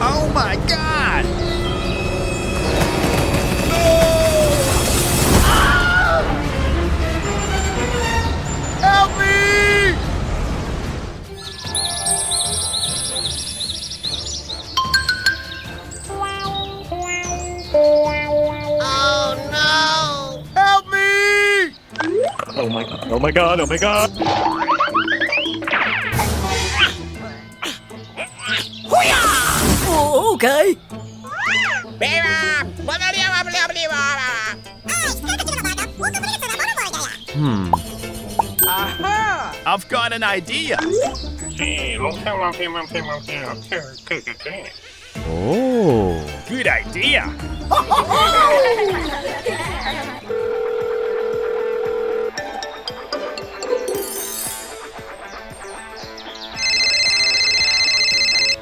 Oh my God! Help me! Oh no! Help me! Oh my God, oh my God, oh my God. Oh, okay. Aha! I've got an idea. Oh. Good idea.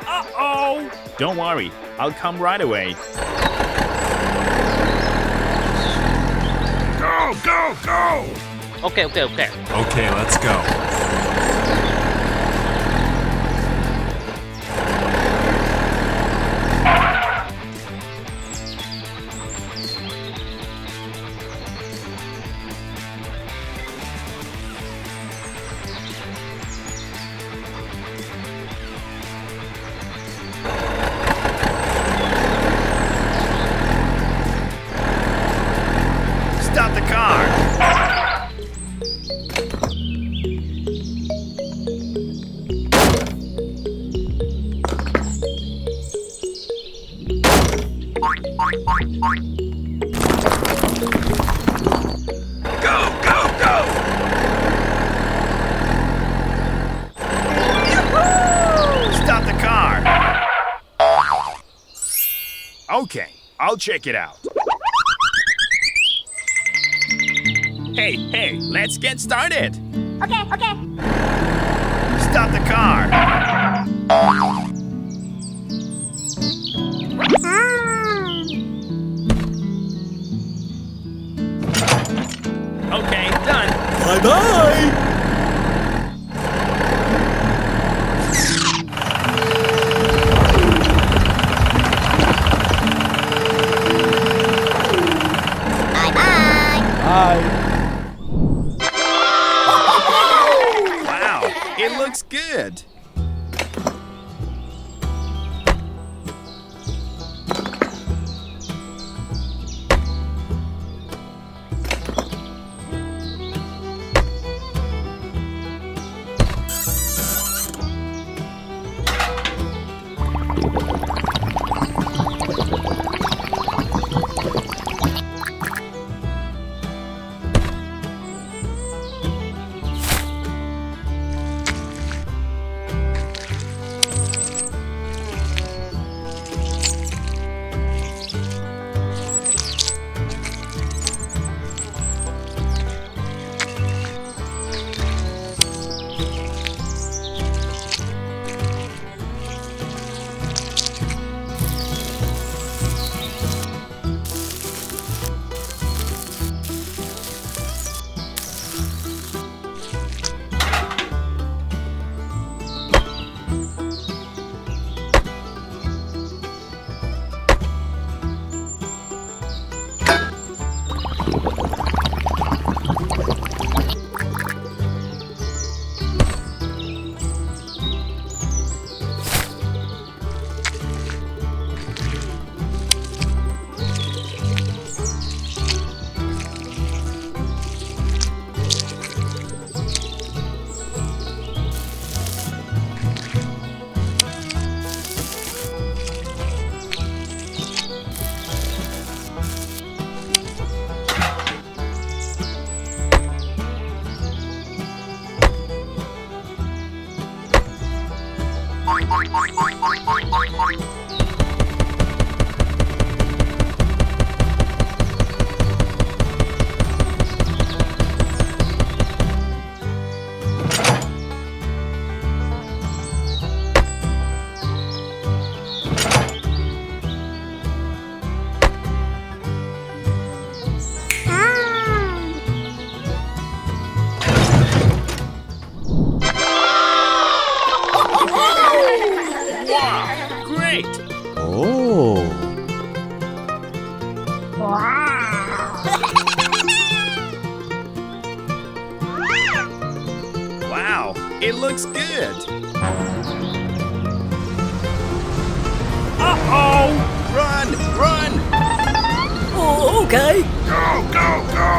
Uh-oh! Don't worry, I'll come right away. Go, go, go! Okay. Okay, let's go. Stop the car. Go, go, go! Stop the car. Okay, I'll check it out. Hey, let's get started. Okay. Stop the car. Okay, done. Bye-bye. Wow, it looks good. great. Oh. Wow, it looks good. Uh-oh! Run, run. Oh, okay. Go, go, go!